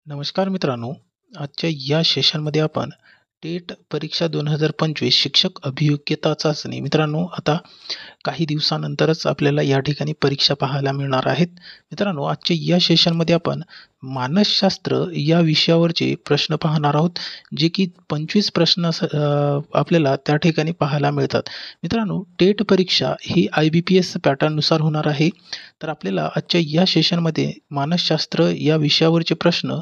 नमस्कार मित्रांनो, आजच्या या सेशनमध्ये आपण टेट परीक्षा 2025 शिक्षक अभियोग्यता चाचणी मित्रांनो आता काही दिवसानंतरच आपल्याला या ठिकाणी परीक्षा पाहायला मिळणार आहेत. मित्रांनो आजच्या या सेशनमध्ये आपण मानसशास्त्र या विषयावरचे प्रश्न पाहणार आहोत, जे की 25 प्रश्न आपल्याला त्या ठिकाणी पाहायला मिळतात. मित्रांनो टेट परीक्षा ही IBPS पॅटर्ननुसार होणार आहे. तर आपल्याला आजच्या या सेशनमध्ये मानसशास्त्र या विषयावरचे प्रश्न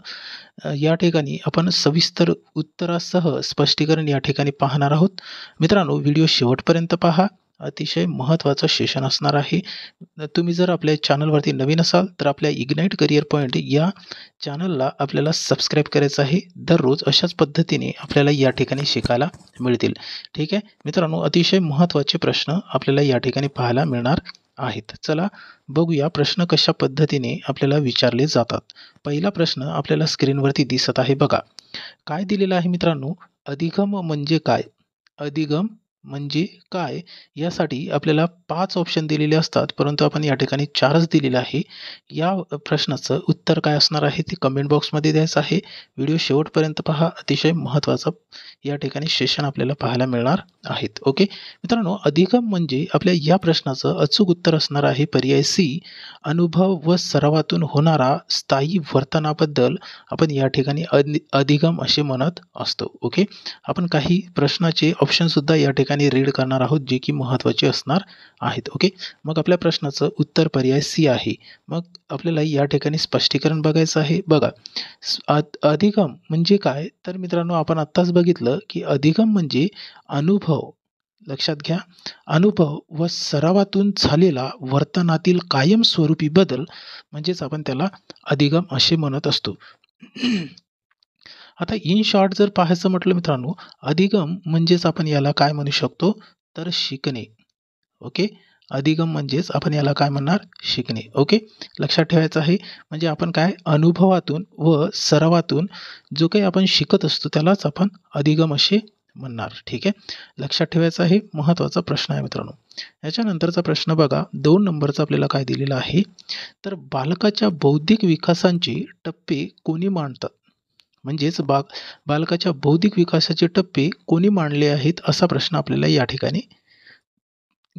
या ठिकाणी आपण सविस्तर उत्तरासह स्पष्टीकरण या ठिकाणी पाहणार आहोत. मित्रांनो व्हिडिओ शेवटपर्यंत पहा. अतिशय महत्त्वाचं सेशन असणार आहे. तुम्ही जर आपल्या चॅनलवरती नवीन असाल तर आपल्या इग्नाइट करिअर पॉईंट या चॅनलला आपल्याला सबस्क्राईब करायचं आहे. दररोज अशाच पद्धतीने आपल्याला या ठिकाणी शिकायला मिळतील. ठीक आहे मित्रांनो, अतिशय महत्त्वाचे प्रश्न आपल्याला या ठिकाणी पाहायला मिळणार आहेत. चला बघूया प्रश्न कशा पद्धतीने आपल्याला विचारले जातात. पहिला प्रश्न आपल्याला स्क्रीनवरती दिसत आहे बघा. काय दिलेलं आहे मित्रांनो, अधिगम म्हणजे काय? अधिगम म्हणजे काय यासाठी आपल्याला 5 ऑप्शन दिलेले असतात, परंतु आपण या ठिकाणी 4च दिलेले आहे. या प्रश्नाचं उत्तर काय असणार आहे ते कमेंट बॉक्समध्ये द्यायचं आहे. व्हिडिओ शेवटपर्यंत पहा. अतिशय महत्त्वाचं या ठिकाणी सेशन आपल्याला पाहायला मिळणार आहेत. ओके मित्रांनो, अधिगम म्हणजे आपल्या या प्रश्नाचं अचूक उत्तर असणार आहे पर्याय सी. अनुभव व सरावातून होणारा स्थायी वर्तनाबद्दल आपण या ठिकाणी अधिगम असे म्हणत असतो. ओके, आपण काही प्रश्नाचे ऑप्शनसुद्धा या ठिकाणी रीड करणार आहोत, जे की महत्त्वाचे असणार आहेत. ओके, मग आपल्या प्रश्नाचं उत्तर पर्याय सी आहे. मग आपल्याला या ठिकाणी स्पष्टीकरण बघायचं आहे. बघा, अधिगम म्हणजे काय? तर मित्रांनो आपण आत्ताच बघितलं की अधिगम म्हणजे अनुभव, लक्षात घ्या, अनुभव व सरावातून झालेला वर्तनातील कायमस्वरूपी बदल म्हणजेच आपण त्याला अधिगम असे म्हणत असतो. आता इन शॉर्ट जर पाहायचं म्हटलं मित्रांनो, अधिगम म्हणजेच आपण याला काय म्हणू शकतो तर शिकणे. ओके, अधिगम म्हणजेच आपण याला काय म्हणणार? शिकणे. ओके, लक्षात ठेवायचं आहे. म्हणजे आपण काय अनुभवातून व सरावातून जो काही आपण शिकत असतो त्यालाच आपण अधिगम असे म्हणणार. ठीक आहे, लक्षात ठेवायचं आहे. महत्त्वाचा प्रश्न आहे मित्रांनो. याच्यानंतरचा प्रश्न बघा, 2 नंबरचा आपल्याला काय दिलेला आहे तर बालकाच्या बौद्धिक विकासाचे टप्पे कोणी मांडतात? म्हणजेच बालकाच्या बौद्धिक विकासाचे टप्पे कोणी मांडले आहेत असा प्रश्न आपल्याला या ठिकाणी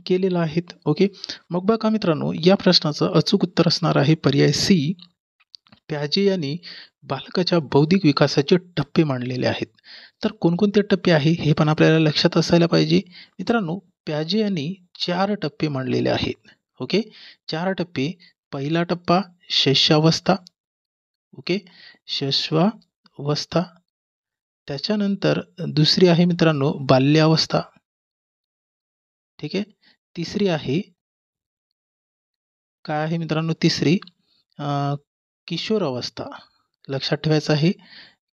केलेला आहे. ओके, मग बघा मित्रांनो, या प्रश्नाचं अचूक उत्तर असणार आहे पर्याय सी. प्याजे यांनी बालकाच्या बौद्धिक विकासाचे टप्पे मांडलेले आहेत. तर कोणकोणते टप्पे आहे हे पण आपल्याला लक्षात असायला पाहिजे. मित्रांनो प्याजे यांनी 4 टप्पे मांडलेले आहेत. ओके, 4 टप्पे. पहिला टप्पा शैशवावस्था. ओके, शैशवावस्था. त्याच्यानंतर दुसरी आहे मित्रांनो बाल्यावस्था. ठीक आहे, तिसरी आहे काय आहे मित्रांनो, तिसरी किशोर अवस्था. लक्षात ठेवायचं आहे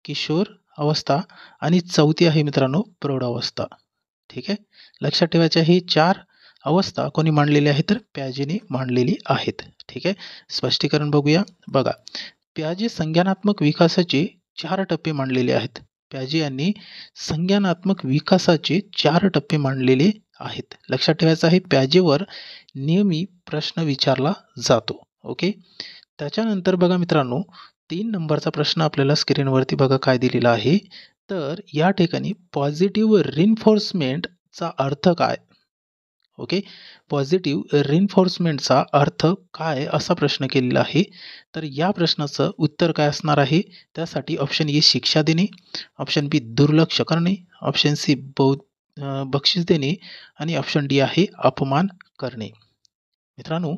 किशोर अवस्था. आणि चौथी आहे मित्रांनो प्रौढावस्था. ठीक आहे, लक्षात ठेवायचे आहे. 4 अवस्था कोणी मांडलेल्या आहेत तर प्याजेने मांडलेली आहेत. ठीक आहे, स्पष्टीकरण बघूया. बघा, प्याजे संज्ञानात्मक विकासाचे 4 टप्पे मांडलेले आहेत. प्याजे यांनी संज्ञानात्मक विकासाचे 4 टप्पे मांडलेले आहेत. लक्षात ठेवायचं आहे. प्याजेवर नेहमी प्रश्न विचारला जातो. ओके, त्याच्यानंतर बघा मित्रांनो, 3 नंबरचा प्रश्न आपल्याला स्क्रीनवरती बघा काय दिलेला आहे तर या ठिकाणी पॉझिटिव्ह रिइन्फोर्समेंटचा अर्थ काय? ओके, पॉझिटिव्ह रिइन्फोर्समेंटचा अर्थ काय असा प्रश्न केलेला आहे. तर या प्रश्नाचं उत्तर काय असणार आहे? त्यासाठी ऑप्शन ए शिक्षा देणे, ऑप्शन बी दुर्लक्ष करणे, ऑप्शन सी बक्षीस देणे आणि ऑप्शन डी आहे अपमान करणे. मित्रांनो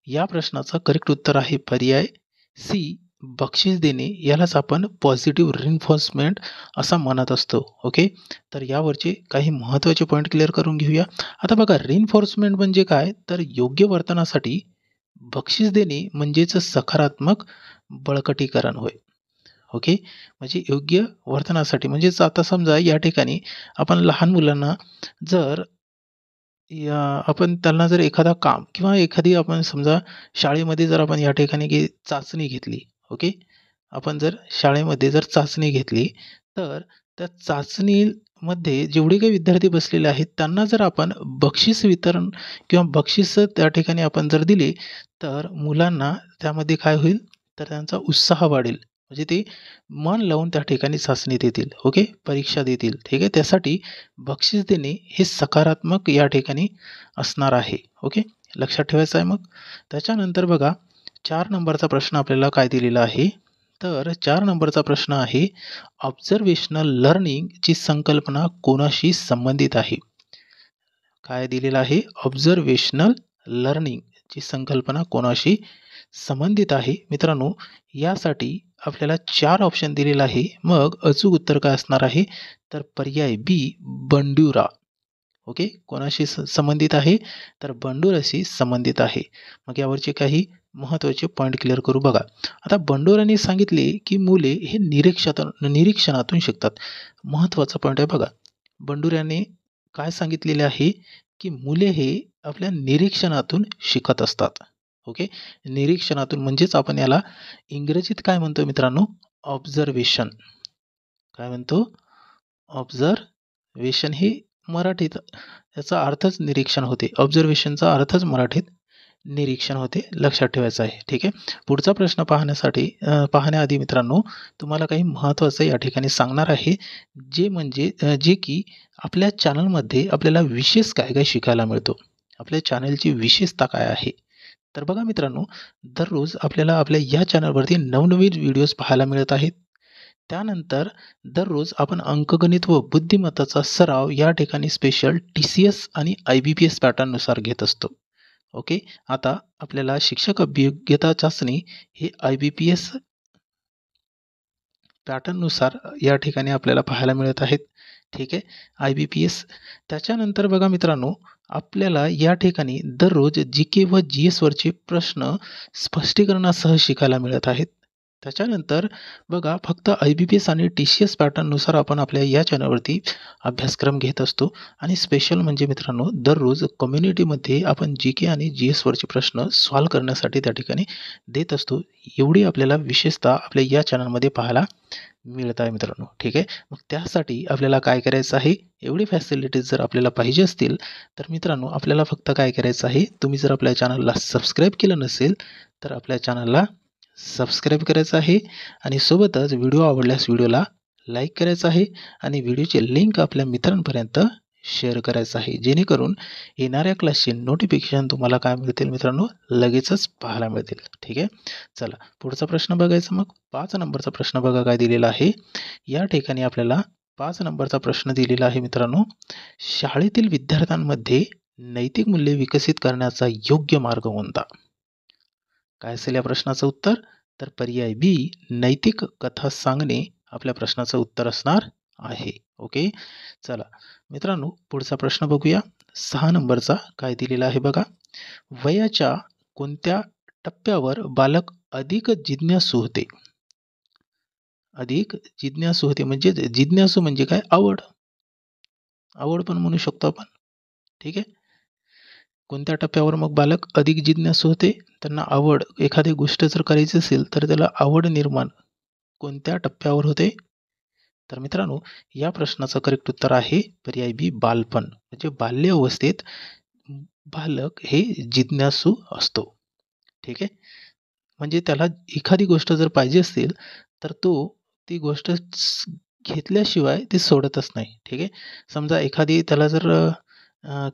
या प्रश्नाचं करेक्ट उत्तर आहे पर्याय सी बक्षीस देणे. यालाच आपण पॉझिटिव्ह रिइन्फोर्समेंट असा म्हणत असतो. ओके, तर यावरचे काही महत्त्वाचे पॉईंट क्लिअर करून घेऊया. आता बघा, रिइन्फोर्समेंट म्हणजे काय तर योग्य वर्तनासाठी बक्षीस देणे म्हणजेच सकारात्मक बळकटीकरण होय. ओके, म्हणजे योग्य वर्तनासाठी म्हणजेच आता समजा या ठिकाणी आपण लहान मुलांना जर आपण त्यांना जर एखादा काम किंवा एखादी आपण समजा शाळेमध्ये जर आपण या ठिकाणी चाचणी घेतली. ओके, आपण जर शाळेमध्ये जर चाचणी घेतली तर त्या चाचणीमध्ये जेवढे काही विद्यार्थी बसलेले आहेत त्यांना जर आपण बक्षीस वितरण किंवा बक्षीस त्या ठिकाणी आपण जर दिले तर मुलांना त्यामध्ये काय होईल तर त्यांचा उत्साह वाढेल. म्हणजे ते मन लावून त्या ठिकाणी चाचणी देतील, ओके, परीक्षा देतील. ठीक आहे, त्यासाठी बक्षीस देणे हे सकारात्मक या ठिकाणी असणार आहे. ओके, लक्षात ठेवायचं आहे. मग त्याच्यानंतर बघा 4 नंबरचा प्रश्न आपल्याला काय दिलेला आहे, तर 4 नंबरचा प्रश्न आहे, ऑब्झर्वेशनल लर्निंगची संकल्पना कोणाशी संबंधित आहे? काय दिलेलं आहे, ऑब्झर्वेशनल लर्निंगची संकल्पना कोणाशी संबंधित आहे? मित्रांनो, यासाठी आपल्याला 4 ऑप्शन दिलेला आहे. मग अचूक उत्तर काय असणार आहे, तर पर्याय बी, बंडुरा. ओके, कोणाशी संबंधित आहे, तर बंडुराशी संबंधित आहे. मग यावरचे काही महत्त्वाचे पॉईंट क्लिअर करू. बघा, आता बंडुरांनी सांगितले की मुले हे निरीक्षणातून शिकतात. महत्त्वाचा पॉईंट आहे बघा. बंडुऱ्याने काय सांगितलेले आहे, की मुले हे आपल्या निरीक्षणातून शिकत असतात. ओके, निरीक्षणातून म्हणजेच आपण याला इंग्रजीत काय म्हणतो मित्रांनो, ऑब्झर्वेशन. काय म्हणतो, ऑब्झर्वेशन. हे मराठीत याचा अर्थच निरीक्षण होते. ऑब्झर्वेशनचा अर्थच मराठीत निरीक्षण होते. लक्षात ठेवायचं आहे. ठीक आहे, पुढचा प्रश्न पाहण्याआधी मित्रांनो, तुम्हाला काही महत्त्वाचं या ठिकाणी सांगणार आहे, जे की आपल्या चॅनलमध्ये आपल्याला विशेष काय काय शिकायला मिळतो. आपल्या चॅनलची विशेषता काय आहे, तर बघा मित्रांनो, दररोज आपल्याला आपल्या या चॅनलवरती नवनवीन व्हिडिओज पाहायला मिळत आहेत. त्यानंतर दररोज आपण अंकगणित व बुद्धिमत्ताचा सराव या ठिकाणी स्पेशल TCS आणि IBPS पॅटर्ननुसार घेत असतो. ओके, आता आपल्याला शिक्षक अभियोग्यता चाचणी हे IBPS पॅटर्ननुसार या ठिकाणी आपल्याला पाहायला मिळत आहेत. ठीक आहे, IBPS. त्याच्यानंतर बघा मित्रांनो, आपल्याला या ठिकाणी दररोज GK व GS वरचे प्रश्न स्पष्टीकरणासह शिकायला मिळत आहेत. त्याच्यानंतर बघा, फक्त IBPS आणि TCS पॅटर्ननुसार आपण आपल्या या चॅनलवरती अभ्यासक्रम घेत असतो. आणि स्पेशल म्हणजे मित्रांनो, दररोज कम्युनिटीमध्ये आपण GK आणि GS वरचे प्रश्न सॉल्व्ह करण्यासाठी त्या ठिकाणी देत असतो. एवढी आपल्याला विशेषतः आपल्या या चॅनलमध्ये पाहायला मिळत आहे मित्रांनो. ठीक आहे, मग त्यासाठी आपल्याला काय करायचं आहे, एवढी फॅसिलिटीज जर आपल्याला पाहिजे असतील, तर मित्रांनो आपल्याला फक्त काय करायचं आहे, तुम्ही जर आपल्या चॅनलला सबस्क्राईब केलं नसेल, तर आपल्या चॅनलला सबस्क्राईब करायचं आहे. आणि सोबतच व्हिडिओ आवडल्यास व्हिडिओला लाईक करायचं आहे आणि व्हिडिओची लिंक आपल्या मित्रांपर्यंत शेअर करायचं आहे, जेणेकरून येणाऱ्या क्लासचे नोटिफिकेशन तुम्हाला काय मिळतील मित्रांनो, लगेचच पाहायला मिळतील. ठीक आहे, चला पुढचा प्रश्न बघायचा. मग 5 नंबरचा प्रश्न बघा काय दिलेला आहे. या ठिकाणी आपल्याला 5 नंबरचा प्रश्न दिलेला आहे मित्रांनो, शाळेतील विद्यार्थ्यांमध्ये नैतिक मूल्ये विकसित करण्याचा योग्य मार्ग कोणता? काय असेल या प्रश्नाचं उत्तर, तर पर्याय बी, नैतिक कथा सांगणे आपल्या प्रश्नाचं उत्तर असणार आहे. ओके, चला मित्रांनो पुढचा प्रश्न बघूया. 6 नंबरचा काय दिलेला आहे बघा, वयाच्या कोणत्या टप्प्यावर बालक अधिक जिज्ञासू होते? अधिक जिज्ञासू होते म्हणजे जिज्ञासू म्हणजे काय, आवड पण म्हणू शकतो आपण. ठीक आहे, कोणत्या टप्प्यावर मग बालक अधिक जिज्ञासू होते, त्यांना आवड, एखादी गोष्ट जर करायची असेल तर त्याला आवड निर्माण कोणत्या टप्प्यावर होते? तर मित्रांनो, या प्रश्नाचं करेक्ट उत्तर आहे पर्याय बी, बालपण. म्हणजे बाल्य अवस्थेत बालक हे जिज्ञासू असतो. ठीक आहे, म्हणजे त्याला एखादी गोष्ट जर पाहिजे असेल, तर तो ती गोष्ट घेतल्याशिवाय ती सोडतच नाही. ठीक आहे, समजा एखादी त्याला जर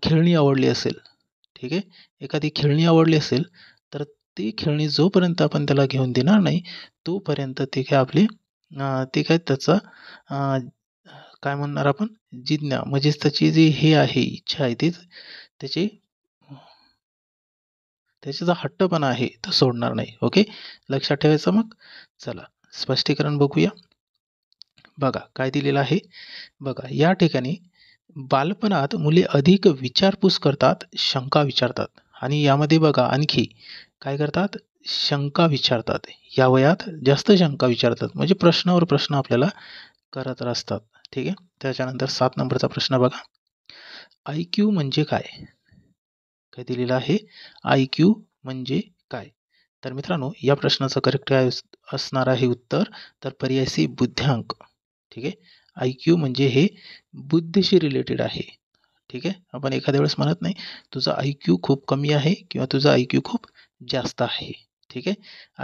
खेळणी आवडली असेल, ठीक आहे, एखादी खेळणी आवडली असेल, तर ती खेळणी जोपर्यंत आपण त्याला घेऊन देणार नाही, तोपर्यंत ते काय ते काय त्याचा अ, काय म्हणणार आपण, जिज्ञा म्हणजेच त्याची जी हे आहे, इच्छा आहे, तीच त्याची त्याचा जो हट्टपणा आहे तो सोडणार नाही. ओके, लक्षात ठेवायचं. मग चला स्पष्टीकरण बघूया. बघा काय दिलेलं आहे. बघा या ठिकाणी बालपणात मुले अधिक विचारपूस करतात, शंका विचारतात. आणि यामध्ये बघा आणखी काय करतात, शंका विचारतात. या वयात जास्त शंका विचारतात, म्हणजे प्रश्नावर प्रश्न आपल्याला करत असतात. ठीक आहे, त्याच्यानंतर 7 नंबरचा प्रश्न बघा, IQ म्हणजे काय? काय दिलेलं आहे, IQ म्हणजे काय? तर मित्रांनो, या प्रश्नाचं करेक्ट काय असणार आहे उत्तर, तर पर्याय सी, बुद्ध्यांक. ठीक आहे, IQ म्हणजे हे बुद्धीशी रिलेटेड आहे. ठीक आहे, आपण एखाद्या वेळेस म्हणत नाही तुझा IQ खूप कमी आहे किंवा तुझा IQ खूप जास्त आहे. ठीक आहे.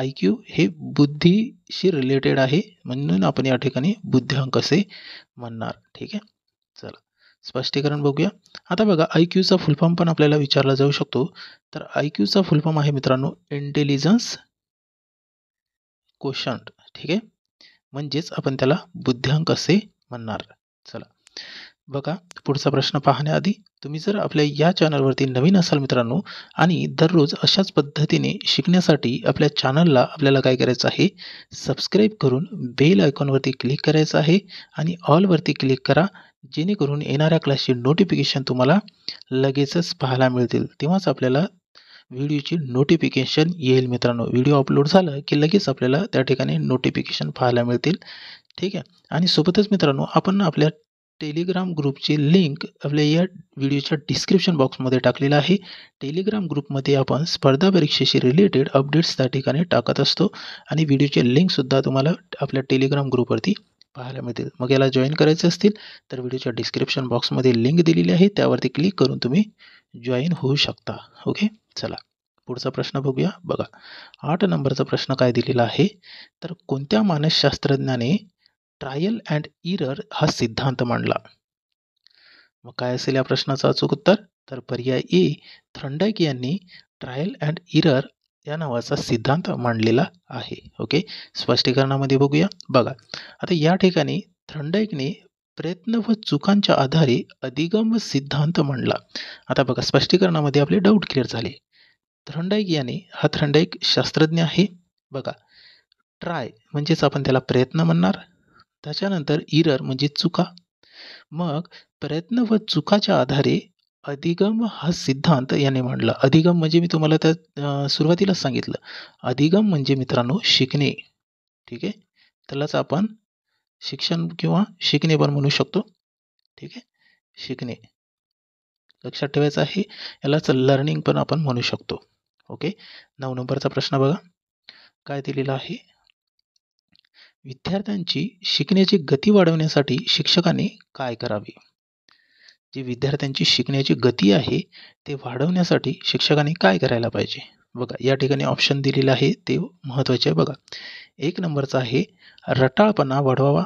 IQ हे बुद्धीशी रिलेटेड आहे, म्हणून आपण या ठिकाणी बुद्ध्यांक असे म्हणणार. ठीक आहे. चला स्पष्टीकरण बघूया. आता बघा IQचा फुल फॉर्म पण आपल्याला विचारला जाऊ शकतो. तर IQचा फुल फॉर्म आहे मित्रांनो इंटेलिजन्स कोशंट. ठीक आहे. म्हणजेच आपण त्याला बुद्ध्यांक असे म्हणणार. चला बघा पुढचा प्रश्न पाहण्याआधी तुम्ही जर आपल्या या चॅनलवरती नवीन असाल मित्रांनो आणि दररोज अशाच पद्धतीने शिकण्यासाठी आपल्या चॅनलला आपल्याला काय करायचं आहे, सबस्क्राईब करून बेल आयकॉनवरती क्लिक करायचं आहे आणि ऑलवरती क्लिक करा, जेणेकरून येणाऱ्या क्लासची नोटिफिकेशन तुम्हाला लगेचच पाहायला मिळतील. तेव्हाच आपल्याला व्हिडिओची नोटिफिकेशन येईल मित्रांनो. व्हिडिओ अपलोड झालं की लगेच आपल्याला त्या ठिकाणी नोटिफिकेशन पाहायला मिळतील. ठीक आहे. आणि सोबतच मित्रांनो आपण आपल्या टेलिग्राम ग्रुपची लिंक आपल्या या व्हिडिओच्या डिस्क्रिप्शन बॉक्समध्ये टाकलेला आहे. टेलिग्राम ग्रुपमध्ये आपण स्पर्धा परीक्षेशी रिलेटेड अपडेट्स त्या ठिकाणी टाकत असतो आणि व्हिडिओचे लिंकसुद्धा तुम्हाला आपल्या टेलिग्राम ग्रुपवरती पाहायला मिळतील. मग याला जॉईन करायचे असतील तर व्हिडिओच्या डिस्क्रिप्शन बॉक्समध्ये लिंक दिलेली आहे, त्यावरती क्लिक करून तुम्ही जॉईन होऊ शकता. ओके. चला पुढचा प्रश्न बघूया. बघा 8 नंबरचा प्रश्न काय दिलेला आहे, तर कोणत्या मानसशास्त्रज्ञाने ट्रायल अँड इरर हा सिद्धांत मांडला? मग काय असेल या प्रश्नाचं अचूक उत्तर? तर पर्याय ए थॉर्नडाईक यांनी ट्रायल अँड इरर या नावाचा सिद्धांत मांडलेला आहे. ओके. स्पष्टीकरणामध्ये बघूया. बघा आता या ठिकाणी थॉर्नडाईकने प्रयत्न व चुकांच्या आधारे अधिगम सिद्धांत मांडला. आता बघा स्पष्टीकरणामध्ये आपले डाऊट क्लिअर झाले. थॉर्नडाईक याने हा थॉर्नडाईक शास्त्रज्ञ आहे. बघा ट्राय म्हणजेच आपण त्याला प्रयत्न म्हणणार, त्याच्यानंतर इरर म्हणजे चुका, मग प्रयत्न व चुकाच्या आधारे अधिगम हा सिद्धांत याने मांडला. अधिगम म्हणजे मी तुम्हाला त्या सुरुवातीलाच सांगितलं, अधिगम म्हणजे मित्रांनो शिकणे. ठीक आहे. त्यालाच आपण शिक्षण किंवा शिकणे पण म्हणू शकतो. ठीक आहे. शिकणे लक्षात ठेवायचं आहे, यालाच लर्निंग पण आपण म्हणू शकतो. ओके. 9 नंबरचा प्रश्न बघा काय दिलेला आहे, विद्यार्थ्यांची शिकण्याची गती वाढवण्यासाठी शिक्षकांनी काय करावे? जी विद्यार्थ्यांची शिकण्याची गती आहे ते वाढवण्यासाठी शिक्षकांनी काय करायला पाहिजे? बघा या ठिकाणी ऑप्शन दिलेले आहे ते महत्त्वाचे आहे. बघा 1 नंबरचा आहे रटाळपणा वाढवावा,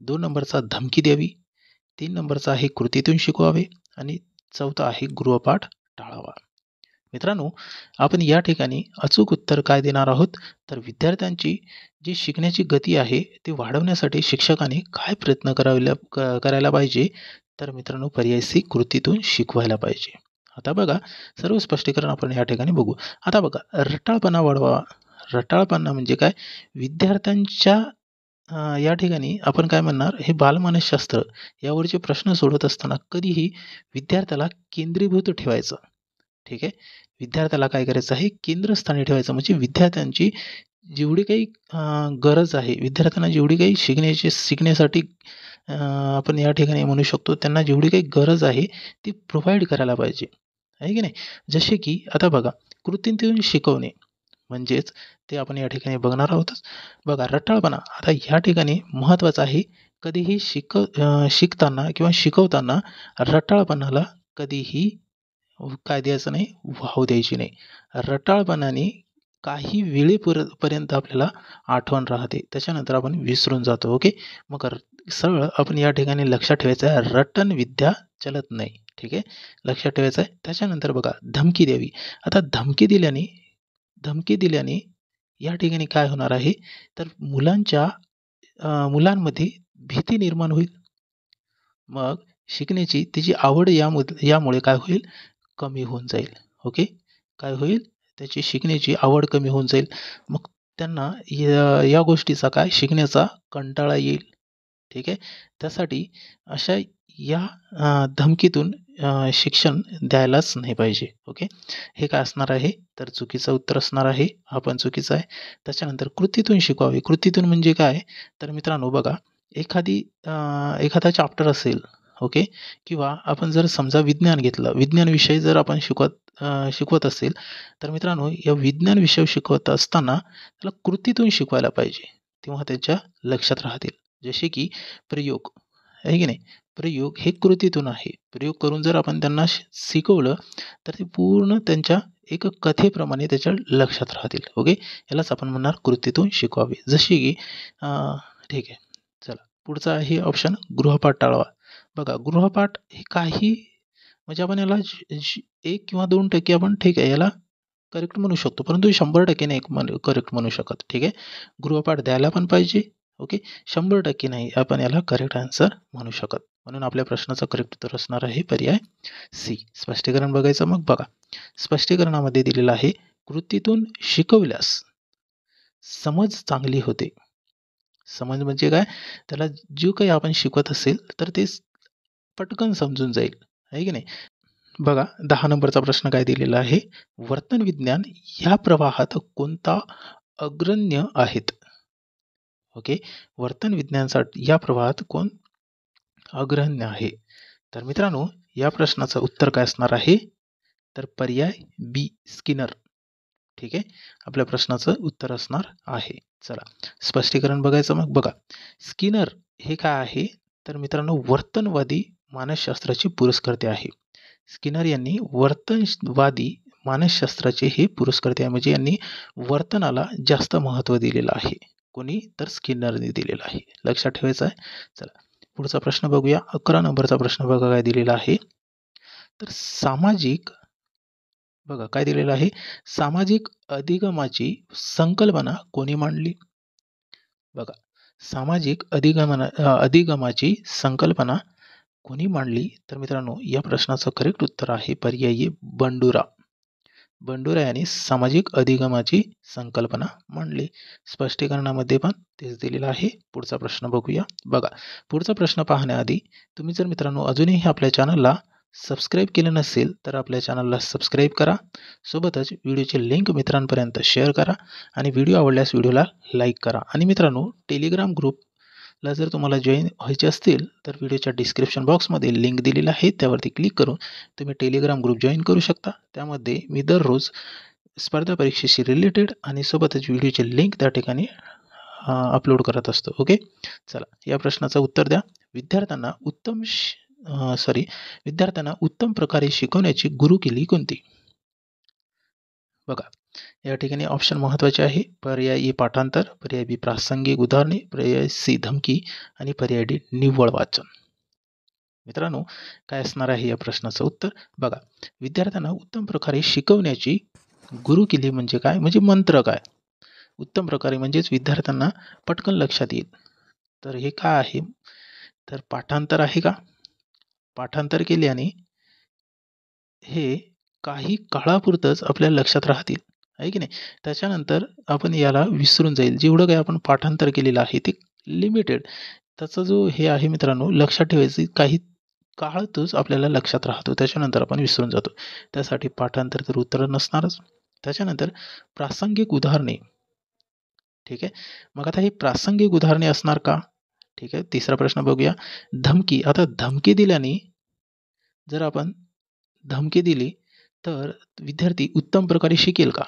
2 नंबरचा धमकी द्यावी, 3 नंबरचा आहे कृतीतून शिकवावे आणि 4था आहे गृहपाठ टाळावा. मित्रांनो आपण या ठिकाणी अचूक उत्तर काय देणार आहोत, तर विद्यार्थ्यांची जी शिकण्याची गती आहे ती वाढवण्यासाठी शिक्षकांनी काय प्रयत्न करायला पाहिजे, तर मित्रांनो पर्याय सी कृतीतून शिकवायला पाहिजे. आता बघा सर्व स्पष्टीकरण आपण या ठिकाणी बघू. आता बघा रटाळपणा वाढवावा, रटाळपणा म्हणजे काय, विद्यार्थ्यांच्या या ठिकाणी आपण काय म्हणणार, हे बालमानसशास्त्र यावरचे प्रश्न सोडवत असताना कधीही विद्यार्थ्याला केंद्रीभूत ठेवायचं. ठीक आहे. विद्यार्थ्याला काय करायचं आहे, केंद्रस्थानी ठेवायचं. म्हणजे विद्यार्थ्यांची जेवढी काही गरज आहे, विद्यार्थ्यांना जेवढी काही शिकण्यासाठी आपण या ठिकाणी म्हणू शकतो त्यांना जेवढी काही गरज आहे ती प्रोव्हाइड करायला पाहिजे, आहे की नाही. जसे की आता बघा कृतीतून शिकवणे म्हणजेच ते आपण या ठिकाणी बघणार आहोतच. बघा रटाळपणा आता या ठिकाणी महत्त्वाचं आहे, कधीही शिकताना किंवा शिकवताना रटाळपणाला कधीही काय द्यायचं नाही, वाहू द्यायची नाही. रटाळपणाने काही वेळेपर्यंत आपल्याला आठवण राहते, त्याच्यानंतर आपण विसरून जातो. ओके. मग सरळ आपण या ठिकाणी लक्षात ठेवायचं आहे, रटन विद्या चलत नाही. ठीक आहे. लक्षात ठेवायचं आहे. त्याच्यानंतर बघा धमकी द्यावी. आता धमकी दिल्याने या ठिकाणी काय होणार आहे, तर मुलांमध्ये भीती निर्माण होईल. मग शिकण्याची त्याची आवड यामुळे काय होईल, कमी होऊन जाईल. ओके. काय होईल, त्याची शिकण्याची आवड कमी होऊन जाईल. मग त्यांना या गोष्टीचा काय शिकण्याचा कंटाळा येईल. ठीक आहे. त्यासाठी अशा या धमकीतून शिक्षण द्यायलाच नाही पाहिजे. ओके. हे काय असणार आहे, तर चुकीचं उत्तर असणार आहे, हा पण चुकीचा आहे. त्याच्यानंतर कृतीतून शिकवावे. कृतीतून म्हणजे काय, तर मित्रांनो बघा एखादा चॅप्टर असेल, ओके, किंवा आपण जर समजा विज्ञान घेतलं, विज्ञान विषय जर आपण शिकवत असेल तर मित्रांनो या विज्ञान विषय शिकवत असताना त्याला कृतीतून शिकवायला पाहिजे, तेव्हा त्याच्या लक्षात राहतील. जसे की प्रयोग, आहे की नाही. प्रयोग हे कृतीतून आहे. प्रयोग करून जर आपण त्यांना शिकवलं तर ते पूर्ण त्यांच्या एक कथेप्रमाणे त्याच्या लक्षात राहतील. ओके, यालाच आपण म्हणणार कृतीतून शिकवावे. जशी की ठीक आहे, चला पुढचा आहे ऑप्शन गृहपाठ टाळावा. बघा, गृहपाठ हे काही म्हणजे आपण याला 1 किंवा 2% आपण ठीक आहे याला करेक्ट म्हणू शकतो, परंतु 100% नाही करेक्ट म्हणू शकत. ठीक आहे, गृहपाठ द्यायला पण पाहिजे. ओके, 100% नाही आपण याला करेक्ट आन्सर म्हणू शकत. म्हणून आपल्या प्रश्नाचं करेक्ट उत्तर असणार आहे पर्याय सी. स्पष्टीकरण बघायचं. मग बघा, स्पष्टीकरणामध्ये दिलेलं आहे कृतीतून शिकवल्यास समज चांगली होते. समज म्हणजे काय, त्याला जो काही आपण शिकवत असेल तर ते पटकन समजून जाईल, आहे की नाही. बघा, 10 नंबरचा प्रश्न काय दिलेला आहे, वर्तन विज्ञान या प्रवाहात कोणता अग्रण्य आहेत. ओके, वर्तन विज्ञानासाठी या प्रवाहात कोण अग्रण्य आहे. तर मित्रांनो, या प्रश्नाचं उत्तर काय असणार आहे, तर पर्याय बी स्किनर. ठीक आहे, आपल्या प्रश्नाचं उत्तर असणार आहे. चला स्पष्टीकरण बघायचं. मग बघा, स्किनर हे काय आहे, तर मित्रांनो वर्तनवादी मानसशास्त्राचे पुरस्कर्ते आहे. स्किनर यांनी वर्तनवादी मानसशास्त्राचे हे पुरस्कर्ते आहे, म्हणजे यांनी वर्तनाला जास्त महत्त्व दिलेलं आहे. कोणी, तर स्किनरने दिलेलं आहे. लक्षात ठेवायचं आहे. चला पुढचा प्रश्न बघूया. 11 नंबरचा प्रश्न बघा काय दिलेला आहे, तर सामाजिक, बघा काय दिलेलं आहे, सामाजिक अधिगमाची संकल्पना कोणी मांडली. बघा, सामाजिक अधिगमाची संकल्पना कोणी मांडली, तर मित्रांनो या प्रश्नाचं करेक्ट उत्तर आहे पर्यायी बंडुरा. बंडुरा यांनी सामाजिक अधिगमाची संकल्पना मांडली. स्पष्टीकरणामध्ये पण तेच दिलेलं आहे. पुढचा प्रश्न बघूया. बघा, पुढचा प्रश्न पाहण्याआधी तुम्ही जर मित्रांनो अजूनही आपल्या चॅनलला सबस्क्राईब केलं नसेल तर आपल्या चॅनलला सबस्क्राईब करा. सोबतच व्हिडिओची लिंक मित्रांपर्यंत शेअर करा आणि व्हिडिओ आवडल्यास व्हिडिओला लाईक करा. आणि मित्रांनो, टेलिग्राम ग्रुपला जर तुम्हाला जॉईन व्हायचे असतील तर व्हिडिओच्या डिस्क्रिप्शन बॉक्समध्ये लिंक दिलेला आहे, त्यावरती क्लिक करून तुम्ही टेलिग्राम ग्रुप जॉईन करू शकता. त्यामध्ये मी दररोज स्पर्धा परीक्षेशी रिलेटेड आणि सोबतच व्हिडिओची लिंक त्या ठिकाणी अपलोड करत असतो. ओके, चला या प्रश्नाचं उत्तर द्या. विद्यार्थ्यांना उत्तम प्रकारे शिकवण्याची गुरुकिल्ली कोणती. बघा, या ठिकाणी ऑप्शन महत्त्वाचे आहे. पर्याय ए पाठांतर, पर्याय बी प्रासंगिक उदाहरणे, पर्याय सी धमकी आणि पर्याय डी निव्वळ वाचन. मित्रांनो, काय असणार आहे या प्रश्नाचं उत्तर. बघा, विद्यार्थ्यांना उत्तम प्रकारे शिकवण्याची गुरुकिल्ली म्हणजे काय, म्हणजे मंत्र काय. उत्तम प्रकारे म्हणजेच विद्यार्थ्यांना पटकन लक्षात येईल. तर हे काय आहे, तर पाठांतर आहे का. पाठांतर केल्याने हे काही काळापुरतंच आपल्या लक्षात राहतील, आहे की नाही. त्याच्यानंतर आपण याला विसरून जाईल. जेवढं काही आपण पाठांतर केलेलं आहे ते लिमिटेड, त्याचा जो हे आहे मित्रांनो, लक्षात ठेवायचं काही काळातच आपल्याला लक्षात राहतो, त्याच्यानंतर आपण विसरून जातो. त्यासाठी पाठांतर तर उत्तर नसणारच. त्याच्यानंतर प्रासंगिक उदाहरणे. ठीक आहे, मग आता हे प्रासंगिक उदाहरणे असणार का. ठीक आहे, तिसरा प्रश्न बघूया. धमकी. आता धमकी दिल्याने, जर आपण धमकी दिली तर विद्यार्थी उत्तम प्रकारे शिकेल का.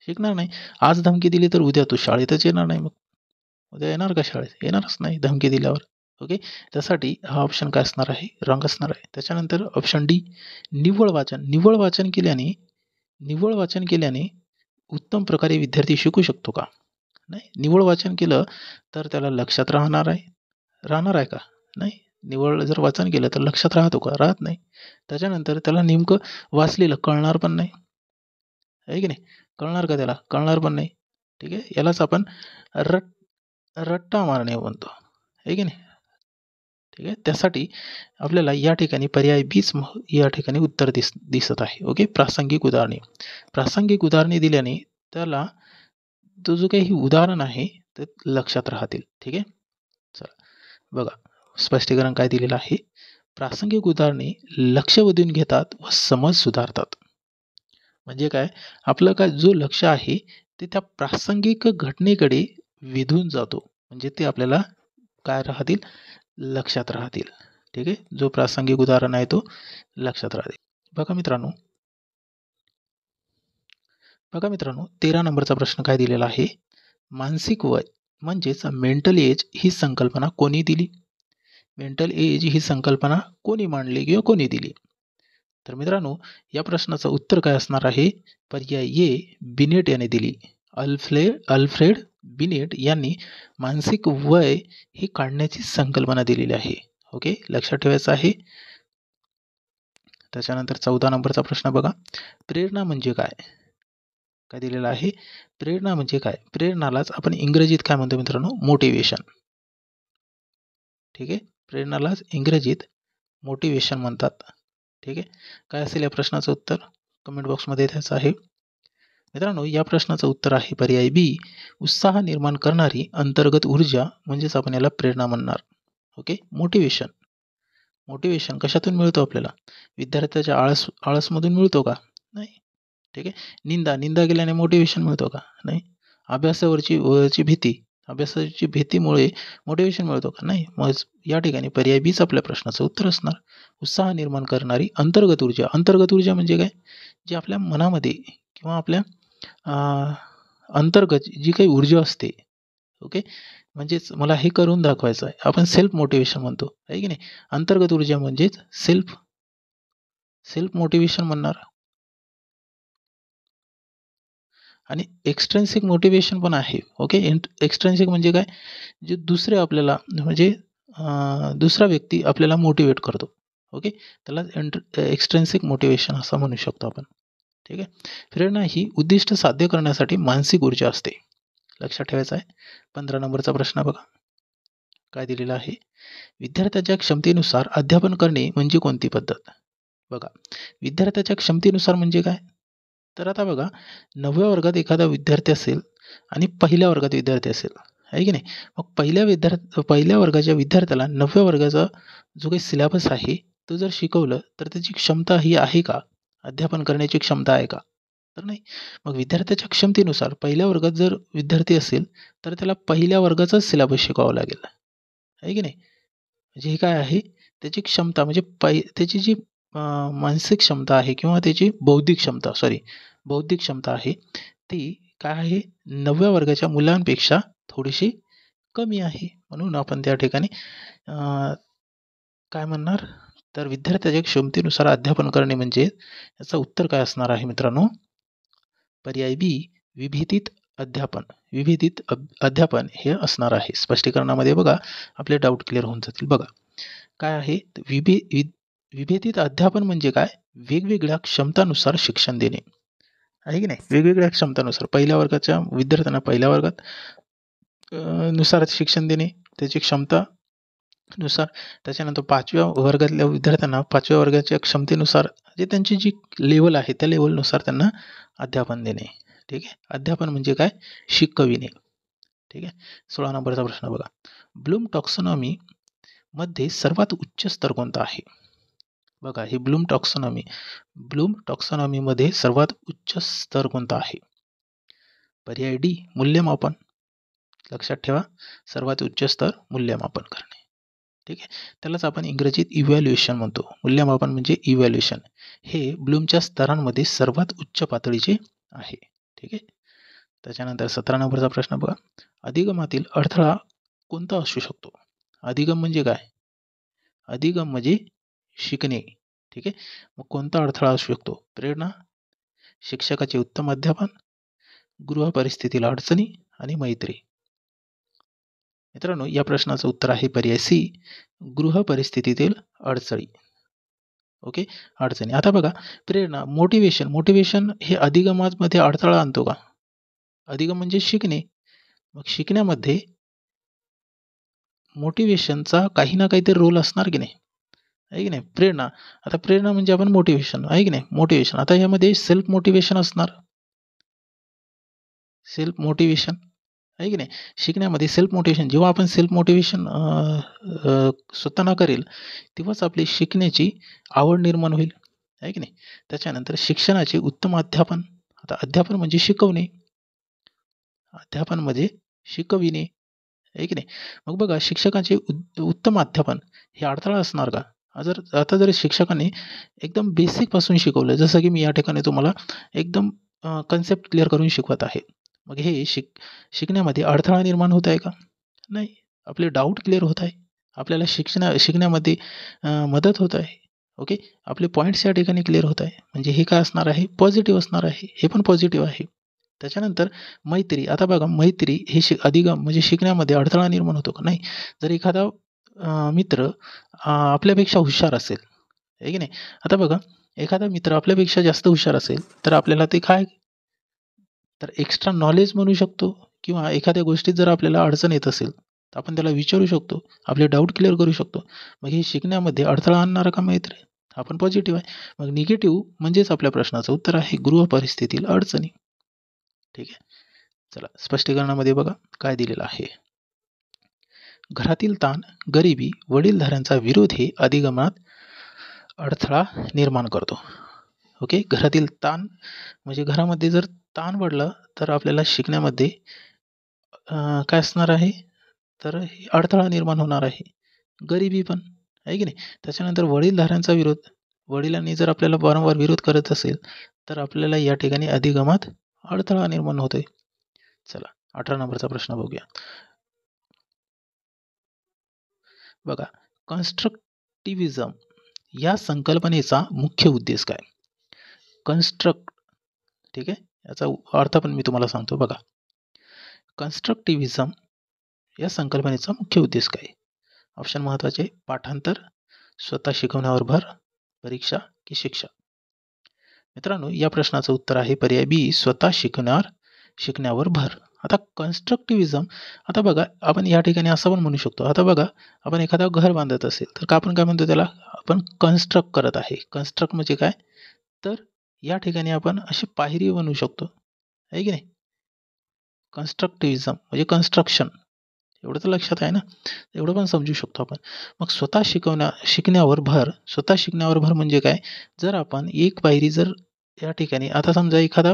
शिकणार नाही. आज धमकी दिली तर उद्या तो शाळेतच येणार नाही. मग उद्या येणार का शाळेत, येणारच नाही धमकी दिल्यावर. ओके, त्यासाठी हा ऑप्शन काय असणार आहे, रॉंग असणार आहे. त्याच्यानंतर ऑप्शन डी निव्वळ वाचन. निव्वळ वाचन केल्याने उत्तम प्रकारे विद्यार्थी शिकू शकतो का. नाही, निव्वळ वाचन केलं तर त्याला लक्षात राहणार आहे का, नाही. निव्वळ जर वाचन केलं तर लक्षात राहतो का, राहत नाही. त्याच्यानंतर त्याला नेमकं वाचलेलं कळणार पण नाही, आहे की नाही. कळणार का, त्याला कळणार पण नाही. ठीक आहे, यालाच आपण रट्टा मारणे म्हणतो, आहे की नाही. ठीक आहे, त्यासाठी आपल्याला या ठिकाणी पर्याय बीच या ठिकाणी उत्तर दिसत आहे. ओके, प्रासंगिक उदाहरणे दिल्याने त्याला तो जो काही उदाहरण आहे ते लक्षात राहतील. ठीक आहे, चला बघा, स्पष्टीकरण काय दिलेलं आहे. प्रासंगिक उदाहरणे लक्ष वेधून घेतात व समज सुधारतात. म्हणजे काय, आपलं काय जो लक्ष आहे ते त्या प्रासंगिक घटनेकडे वेधून जातो, म्हणजे ते आपल्याला काय राहतील, लक्षात राहतील. ठीक आहे, जो प्रासंगिक उदाहरण आहे तो लक्षात राहतील. बघा मित्रांनो, 13 नंबरचा प्रश्न काय दिलेला आहे. मानसिक वय म्हणजेच मेंटल एज ही संकल्पना कोणी दिली. मेंटल एज ही संकल्पना कोणी मांडली किंवा कोणी दिली? तर मित्रांनो, या प्रश्नाचं उत्तर काय असणार आहे? पर्याय ए, बिनेट याने दिली. अल्फ्रेड बिनेट यांनी मानसिक वय ही काढण्याची संकल्पना दिलेली आहे. ओके, लक्षात ठेवायचं आहे. त्याच्यानंतर 14 नंबरचा प्रश्न बघा. प्रेरणा म्हणजे काय? काय दिलेलं आहे? प्रेरणा म्हणजे काय? प्रेरणालाच आपण इंग्रजीत काय म्हणतो मित्रांनो? मोटिवेशन. ठीक आहे, प्रेरणालाच इंग्रजीत मोटिवेशन म्हणतात. ठीक आहे, काय असेल या प्रश्नाचं उत्तर? कमेंट बॉक्समध्ये द्यायचं आहे. मित्रांनो, या प्रश्नाचं उत्तर आहे पर्याय बी, उत्साह निर्माण करणारी अंतर्गत ऊर्जा, म्हणजेच आपण याला प्रेरणा म्हणणार. Okay, motivation. मोटिवेशन कशातून मिळतो आपल्याला? विद्यार्थ्याच्या आळसमधून मिळतो का? नाही. ठीक आहे, निंदा केल्याने मोटिवेशन मिळतो का? नाही. अभ्यासाची भीतीमुळे मोटिवेशन मिळतो का? नाही. मग या ठिकाणी पर्याय बीच आपल्या प्रश्नाचं उत्तर असणार. उत्साह निर्माण करणारी अंतर्गत ऊर्जा. अंतर्गत ऊर्जा म्हणजे काय? जी आपल्या मनामध्ये किंवा आपल्या अंतर्गत जी काही ऊर्जा असते. ओके, म्हणजेच मला हे करून दाखवायचं आहे. आपण सेल्फ मोटिवेशन म्हणतो, आहे की नाही? अंतर्गत ऊर्जा म्हणजेच सेल्फ मोटिवेशन म्हणणार. आणि एक्सट्रिन्सिक मोटिवेशन पण आहे. ओके, एक्सट्रिन्सिक म्हणजे काय? जे दुसरे आपल्याला म्हणजे दुसरा व्यक्ती आपल्याला मोटिवेट करतो. ओके, त्याला एक्सट्रिन्सिक मोटिवेशन असं म्हणू शकतो आपण. ठीक आहे, प्रेरणा ही उद्दिष्ट साध्य करण्यासाठी मानसिक ऊर्जा असते. लक्षात ठेवायचं आहे. 15 नंबरचा प्रश्न बघा. काय दिलेला आहे? विद्यार्थ्याच्या क्षमतेनुसार अध्यापन करणे म्हणजे कोणती पद्धत? बघा, विद्यार्थ्याच्या क्षमतेनुसार म्हणजे काय? तर आता बघा, 9व्या वर्गात एखादा विद्यार्थी असेल आणि पहिल्या वर्गात विद्यार्थी असेल, आहे की नाही? मग पहिल्या वर्गाच्या विद्यार्थ्याला 9व्या वर्गाचा जो काही सिलेबस आहे तो जर शिकवलं तर त्याची क्षमता ही आहे का? अध्यापन करण्याची क्षमता आहे का? तर नाही. मग विद्यार्थ्याच्या क्षमतेनुसार पहिल्या वर्गात जर विद्यार्थी असेल तर त्याला पहिल्या वर्गाचाच सिलेबस शिकवावा लागेल, आहे की नाही? म्हणजे हे काय आहे? त्याची क्षमता म्हणजे त्याची जी मानसिक क्षमता आहे किंवा त्याची बौद्धिक क्षमता आहे, ती काय आहे? 9व्या वर्गाच्या मुलांपेक्षा थोडीशी कमी आहे. म्हणून आपण त्या ठिकाणी काय म्हणणार? तर विद्यार्थ्याच्या क्षमतेनुसार अध्यापन करणे म्हणजे याचं उत्तर काय असणार आहे मित्रांनो? पर्याय बी, विभेदित अध्यापन. अध्यापन हे असणार आहे. स्पष्टीकरणामध्ये बघा, आपले डाऊट क्लिअर होऊन जातील. बघा, काय आहे? विभेदित अध्यापन म्हणजे काय? वेगवेगळ्या क्षमतानुसार शिक्षण देणे, आहे की नाही? वेगवेगळ्या क्षमतानुसार पहिल्या वर्गाच्या विद्यार्थ्यांना पहिल्या वर्गात नुसार शिक्षण देणे, त्याची क्षमता नुसार. त्याच्यानंतर 5व्या वर्गातल्या विद्यार्थ्यांना 5व्या वर्गाच्या क्षमतेनुसार जे त्यांची जी लेवल आहे त्या लेवलनुसार त्यांना अध्यापन देणे. ठीक आहे, अध्यापन म्हणजे काय? शिकविणे. ठीक आहे, 16 नंबरचा प्रश्न बघा. ब्लूम टॅक्सॉनॉमी मध्ये सर्वात उच्च स्तर कोणता आहे? बघा, ही ब्लूम टॅक्सॉनॉमी मध्ये सर्वात उच्च स्तर कोणता आहे? पर्याय डी, मूल्यमापन. लक्षात ठेवा, सर्वात उच्च स्तर मूल्यमापन करणे. ठीक आहे, त्यालाच आपण इंग्रजीत इव्हॅल्युएशन म्हणतो. मूल्यमापन म्हणजे इव्हॅल्युएशन. हे ब्लूमच्या स्तरांमध्ये सर्वात उच्च पातळीचे आहे. ठीक आहे, त्याच्यानंतर 17 नंबरचा प्रश्न बघा. अधिगमातील अडथळा कोणता असू शकतो? अधिगम म्हणजे काय? अधिगम म्हणजे शिकणे. ठीक आहे, मग कोणता अडथळा असू शकतो? प्रेरणा, शिक्षकाचे उत्तम अध्यापन, गृह परिस्थितीला अडचणी आणि मैत्री. मित्रांनो, या प्रश्नाचं उत्तर आहे पर्याय सी, गृह परिस्थितीतील अडचणी. ओके, अडचणी. आता बघा, प्रेरणा, मोटिवेशन हे अधिगमामध्ये अडथळा आणतो का? अधिगम म्हणजे शिकणे. मग शिकण्यामध्ये मोटिवेशनचा काही ना काहीतरी रोल असणार की नाही, आहे की नाही? प्रेरणा, आता प्रेरणा म्हणजे आपण मोटिवेशन, आहे की नाही? मोटिवेशन. आता यामध्ये सेल्फ मोटिवेशन असणार. सेल्फ मोटिवेशन, आहे की नाही? शिकण्यामध्ये सेल्फ मोटिवेशन, जेव्हा आपण सेल्फ मोटिवेशन स्वतःना करेल तेव्हाच आपली शिकण्याची आवड निर्माण होईल, आहे की नाही? त्याच्यानंतर शिक्षणाचे उत्तम अध्यापन. आता अध्यापन म्हणजे शिकवणे, अध्यापन म्हणजे शिकविणे, आहे की नाही? मग बघा, शिक्षकांचे उत्तम अध्यापन हे अडथळा असणार का? आता जर शिक्षकांनी एकदम बेसिकपासून शिकवलं, जसं की मी या ठिकाणी तुम्हाला एकदम कन्सेप्ट क्लिअर करून शिकवत आहे, मग हे शिकण्यामध्ये अडथळा निर्माण होत आहे का? नाही. आपले डाऊट क्लिअर होत आहे, आपल्याला शिकण्यामध्ये मदत होत आहे. ओके, आपले पॉईंट्स या ठिकाणी क्लिअर होत आहे. म्हणजे हे काय असणार आहे, पॉझिटिव्ह असणार आहे. हे पण पॉझिटिव्ह आहे. त्याच्यानंतर मैत्री. आता बघा, मैत्री हे अधिगम म्हणजे शिकण्यामध्ये अडथळा निर्माण होतो का? नाही. जर एखादा मित्र आपल्यापेक्षा हुशार असेल, आहे की नाही? आता बघा, एखादा मित्र आपल्यापेक्षा जास्त हुशार असेल, तर आपल्याला ते काय, तर एक्स्ट्रा नॉलेज म्हणू शकतो किंवा एखाद्या गोष्टीत जर आपल्याला अडचण येत असेल, तर आपण त्याला विचारू शकतो. आपले डाऊट क्लिअर करू शकतो. मग हे शिकण्यामध्ये अडथळा आणणारा का मैत्री? हा पण पॉझिटिव्ह आहे. मग निगेटिव्ह म्हणजेच आपल्या प्रश्नाचं उत्तर आहे गृह परिस्थितीतील अडचणी. ठीक आहे. चला, स्पष्टीकरणामध्ये बघा काय दिलेलं आहे. घरातील ताण, गरिबी, वडीलधाऱ्यांचा विरोध हे अधिगमनात अडथळा निर्माण करतो. ओके, घरातील ताण म्हणजे घरामध्ये जर ताण वाढला तर आपल्याला शिकण्यामध्ये काय असणार आहे, तर अडथळा निर्माण होणार आहे. गरिबी पण आहे की नाही. त्याच्यानंतर वडीलधाऱ्यांचा विरोध. वडिलांनी जर आपल्याला वारंवार विरोध करत असेल, तर आपल्याला या ठिकाणी अधिगमात अडथळा निर्माण होतोय. चला, 18 नंबरचा प्रश्न बघूया. बघा, कन्स्ट्रक्टिव्हिजम या संकल्पनेचा मुख्य उद्देश काय? कन्स्ट्रक्ट, ठीक आहे, याचा अर्थ पण मी तुम्हाला सांगतो. बघा, कन्स्ट्रक्टिव्हिजम या संकल्पनेचा मुख्य उद्देश काय? ऑप्शन महत्त्वाचे: पाठांतर, स्वतः शिकवण्यावर भर, परीक्षा की शिक्षा? मित्रांनो, या प्रश्नाचं उत्तर आहे पर्याय बी, स्वतः शिकण्यावर भर. आता कन्स्ट्रक्टिव्हिजम, आता बघा, आपण या ठिकाणी असं पण म्हणू शकतो. आता बघा, आपण एखादं घर बांधत असेल तर आपण काय म्हणतो त्याला, आपण कन्स्ट्रक्ट करत आहे. कन्स्ट्रक्ट म्हणजे काय, तर या ठिकाणी आपण अशी पायरी बनवू शकतो, आहे की नाही. कन्स्ट्रक्टिव्हिजम म्हणजे कन्स्ट्रक्शन, एवढं तर लक्षात आहे ना, एवढं पण समजू शकतो आपण. मग स्वतः शिकण्यावर भर. स्वतः शिकण्यावर भर म्हणजे काय, जर आपण एक पायरी जर या ठिकाणी, आता समजा एखादा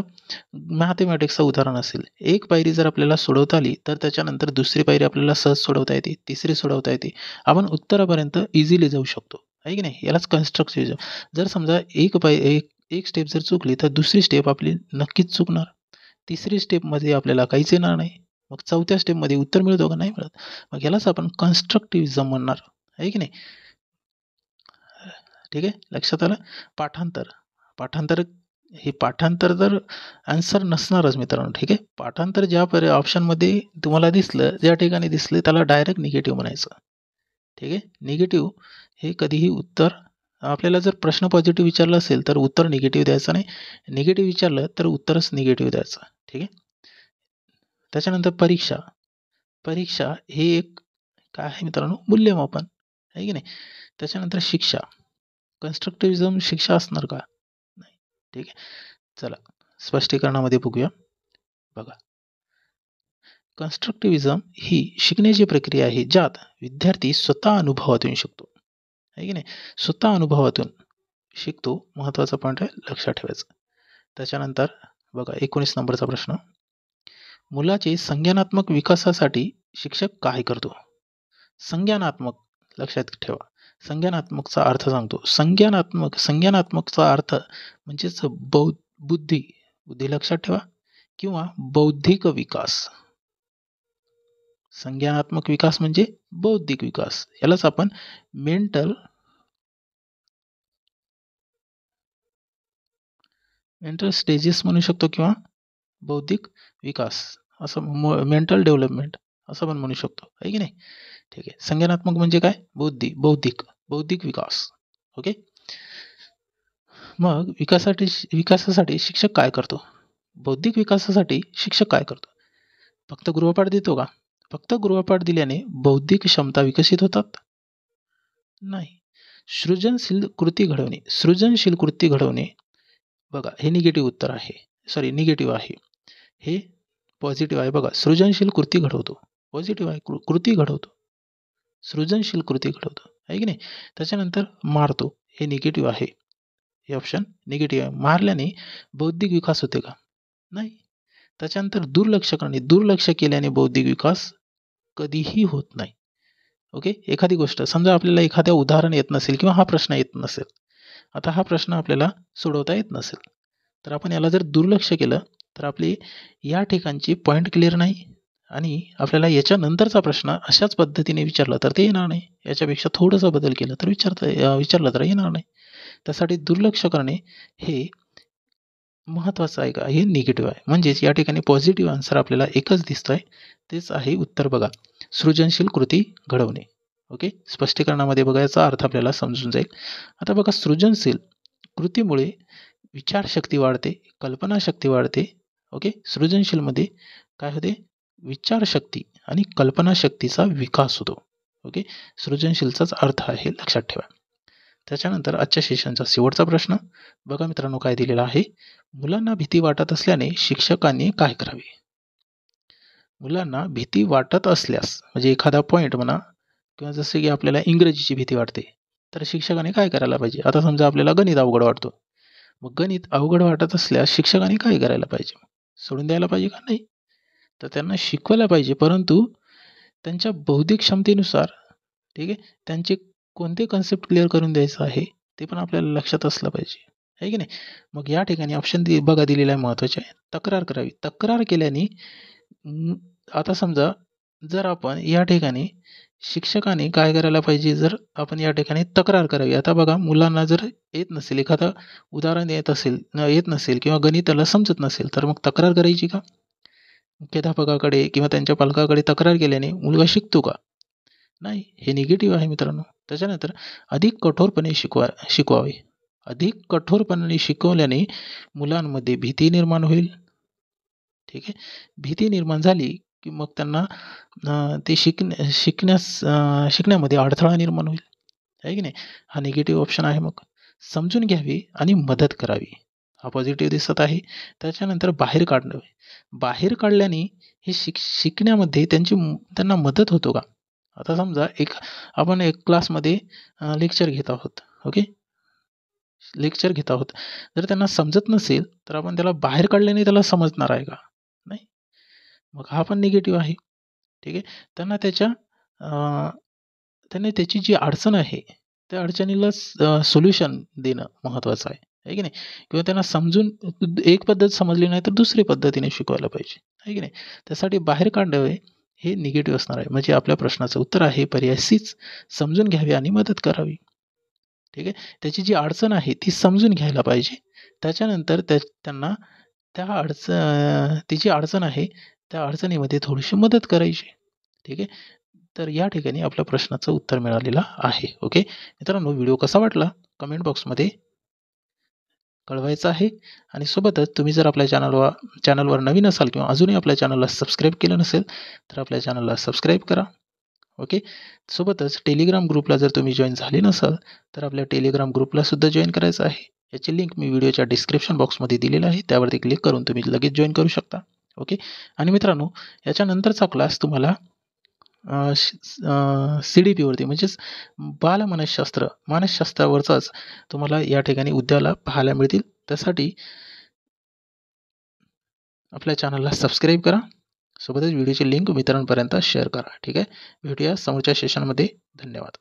मॅथमॅटिक्सचं उदाहरण असेल, एक पायरी जर आपल्याला सोडवता आली तर त्याच्यानंतर दुसरी पायरी आपल्याला सहज सोडवता येते, तिसरी सोडवता येते, आपण उत्तरापर्यंत इझिली जाऊ शकतो, आहे की नाही. यालाच कन्स्ट्रक्टिव्हिजम. जर समजा एक स्टेप जर चुकली तर दुसरी स्टेप आपली नक्कीच चुकणार, तिसरी स्टेपमध्ये आपल्याला काहीच येणार नाही, मग चौथ्या स्टेपमध्ये उत्तर मिळतो का? नाही मिळत. मग यालाच आपण कन्स्ट्रक्टिव्हिजम म्हणणार, आहे की नाही. ठीक आहे, लक्षात आलं. पाठांतर. पाठांतर हे पाठांतर तर आन्सर नसणारच मित्रांनो. ठीक आहे, पाठांतर ज्या ऑप्शनमध्ये तुम्हाला दिसलं, ज्या ठिकाणी दिसलं, त्याला डायरेक्ट निगेटिव्ह म्हणायचं. ठीक आहे, निगेटिव्ह हे कधीही उत्तर, आपल्याला जर प्रश्न पॉझिटिव्ह विचारला असेल तर उत्तर निगेटिव्ह द्यायचं नाही, निगेटिव्ह विचारलं तर उत्तरच निगेटिव्ह द्यायचं. ठीक आहे. त्याच्यानंतर परीक्षा. परीक्षा हे एक काय आहे मित्रांनो, मूल्यमापन, आहे की नाही. त्याच्यानंतर शिक्षा. कन्स्ट्रक्टिव्हिजम शिक्षा असणार का? नाही. ठीक आहे, चला स्पष्टीकरणामध्ये बघूया. बघा, कन्स्ट्रक्टिव्हिजम ही शिकण्याची प्रक्रिया आहे ज्यात विद्यार्थी स्वतः अनुभवातून शिकतो, आहे की नाही. स्वतः अनुभवातून शिकतो, महत्त्वाचा पॉईंट आहे, लक्षात ठेवायचं. त्याच्यानंतर बघा, 19 नंबरचा प्रश्न. मुलाचे संज्ञानात्मक विकासासाठी शिक्षक काय करतो? संज्ञानात्मक, लक्षात ठेवा. संज्ञानात्मकचा अर्थ सांगतो. संज्ञानात्मकचा अर्थ म्हणजेच बुद्धी, बुद्धी लक्षात ठेवा, किंवा बौद्धिक विकास. संज्ञानात्मक विकास म्हणजे बौद्धिक विकास. यालाच आपण मेंटल स्टेजेस म्हणू शकतो किंवा बौद्धिक विकास, असं मेंटल डेव्हलपमेंट असं पण म्हणू शकतो, आहे की नाही. ठीक आहे, संज्ञानात्मक म्हणजे काय, बौद्धिक विकास. ओके, मग विकासासाठी शिक्षक काय करतो? बौद्धिक विकासासाठी शिक्षक काय करतो? फक्त गृहपाठ देतो का? फक्त गृहपाठ दिल्याने बौद्धिक क्षमता विकसित होतात? नाही. सृजनशील कृती घडवणे, बघा, हे निगेटिव्ह उत्तर आहे, सॉरी निगेटिव्ह आहे, हे पॉझिटिव्ह आहे. बघा, सृजनशील कृती घडवतो, पॉझिटिव्ह आहे, कृती घडवतो, सृजनशील कृती घडवतो, आहे की नाही. त्याच्यानंतर मारतो, हे निगेटिव्ह आहे, हे ऑप्शन निगेटिव्ह आहे. मारल्याने बौद्धिक विकास होते का? नाही. त्याच्यानंतर दुर्लक्ष केल्याने बौद्धिक विकास कधीही होत नाही. ओके, एखादी गोष्ट समजा आपल्याला एखाद्या उदाहरण येत नसेल किंवा हा प्रश्न येत नसेल, आता हा प्रश्न आपल्याला सोडवता येत नसेल, तर आपण याला जर दुर्लक्ष केलं तर आपली या ठिकाणची पॉईंट क्लिअर नाही, आणि आपल्याला याच्यानंतरचा प्रश्न अशाच पद्धतीने विचारला तर ते येणार नाही. याच्यापेक्षा थोडासा बदल केला तर विचारलं तर येणार नाही. त्यासाठी दुर्लक्ष करणे हे महत्त्वाचं आहे का? हे निगेटिव्ह आहे. म्हणजेच या ठिकाणी पॉझिटिव्ह आन्सर आपल्याला एकच दिसतोय. तेच आहे उत्तर बघा. सृजनशील कृती घडवणे. ओके. स्पष्टीकरणामध्ये बघा याचा अर्थ आपल्याला समजून जाईल. आता बघा सृजनशील कृतीमुळे विचारशक्ती वाढते, कल्पनाशक्ती वाढते. ओके. सृजनशीलमध्ये काय होते? विचारशक्ती आणि कल्पनाशक्तीचा विकास होतो. ओके. सृजनशीलचाच अर्थ आहे लक्षात ठेवा. त्याच्यानंतर आजच्या सेशनचा शेवटचा प्रश्न बघा मित्रांनो काय दिलेला आहे. मुलांना भीती वाटत असल्याने शिक्षकांनी काय करावे? मुलांना भीती वाटत असल्यास म्हणजे एखादा पॉईंट म्हणा किंवा जसे की आपल्याला इंग्रजीची भीती वाटते तर शिक्षकाने काय करायला पाहिजे? आता समजा आपल्याला गणित अवघड वाटतो. मग गणित अवघड वाटत असल्यास शिक्षकाने काय करायला पाहिजे? सोडून द्यायला पाहिजे का? नाही. तर त्यांना शिकवायला पाहिजे, परंतु त्यांच्या बौद्धिक क्षमतेनुसार ठीक आहे, त्यांचे कोणते कन्सेप्ट क्लिअर करून द्यायचं आहे, ते पण आपल्याला लक्षात असलं पाहिजे, आहे की नाही? मग या ठिकाणी ऑप्शन बघा दिलेला आहे महत्त्वाचे आहे. तक्रार करावी. तक्रार केल्याने अं, आता समजा जर आपण या ठिकाणी शिक्षकाने काय करायला पाहिजे, जर आपण या ठिकाणी तक्रार करावी. आता बघा मुलांना जर येत नसेल, एखादं उदाहरण येत नसेल किंवा गणिताला समजत नसेल, तर मग तक्रार करायची का? मुख्याध्यापकाकडे किंवा त्यांच्या पालकाकडे तक्रार केल्याने मुलगा शिकतो का? नाही. हे निगेटिव्ह आहे मित्रांनो. त्याच्यानंतर अधिक कठोरपणे शिकवावे. अधिक कठोरपणाने शिकवल्याने मुलांमध्ये भीती निर्माण होईल. ठीक आहे. भीती निर्माण झाली की मग त्यांना ते शिकण्यामध्ये अडथळा निर्माण होईल. आहे की नाही? हा निगेटिव्ह ऑप्शन आहे मग. समजून घ्यावी आणि मदत करावी. हा पॉझिटिव्ह दिसत आहे. त्याच्यानंतर बाहेर काढणं. बाहेर काढल्याने हे शिकण्यामध्ये त्यांना मदत होतो का? आता समजा आपण एक क्लासमध्ये लेक्चर घेत आहोत. ओके. लेक्चर घेत आहोत. जर त्यांना समजत नसेल, तर आपण त्याला बाहेर काढल्याने त्याला समजणार आहे का? नाही. मग हा पण निगेटिव्ह आहे. ठीक आहे. त्यांना अ, त्यांनी त्याची जी अडचण आहे, त्या अडचणीला सोल्युशन देणं महत्त्वाचं आहे. आहे की नाही? किंवा त्यांना समजून एक पद्धत समजली नाही, तर दुसरी पद्धतीने शिकवायला पाहिजे. आहे की नाही? त्यासाठी बाहेर काढावे हे निगेटिव्ह असणार आहे. म्हणजे आपल्या प्रश्नाचं उत्तर आहे पर्याय सीच. समजून घ्यावी आणि मदत करावी. ठीक आहे. त्याची जी अडचण आहे ती समजून घ्यायला पाहिजे. त्याच्यानंतर त्यांना ती जी अडचण आहे, त्या अडचणीमध्ये थोडीशी मदत करायची. ठीक आहे. तर या ठिकाणी आपल्या प्रश्नाचं उत्तर मिळालेलं आहे. ओके. मित्रांनो व्हिडिओ कसा वाटला कमेंट बॉक्समध्ये कळवायचं आहे आणि सोबतच तुम्ही जर आपल्या चॅनलवर नवीन असाल किंवा अजूनही आपल्या चॅनलला सबस्क्राईब केलं नसेल, तर आपल्या चॅनलला सबस्क्राईब करा. ओके. सोबतच टेलिग्राम ग्रुपला जर तुम्ही जॉइन झाले नसाल, तर आपल्या टेलिग्राम ग्रुपला सुद्धा जॉइन करायचं आहे. याची लिंक मी व्हिडिओच्या डिस्क्रिप्शन बॉक्समध्ये दिलेलं आहे. त्यावरती क्लिक करून तुम्ही लगेच जॉइन करू शकता. ओके. आणि मित्रांनो याच्यानंतरचा क्लास तुम्हाला CDPवरती म्हणजेच मानसशास्त्रावरचाच तुम्हाला या ठिकाणी उद्याला पाहायला मिळतील. त्यासाठी आपल्या चॅनलला सबस्क्राईब करा. सोबतच व्हिडिओची लिंक मित्रांपर्यंत शेअर करा. ठीक आहे. भेटूया समोरच्या सेशनमध्ये. धन्यवाद.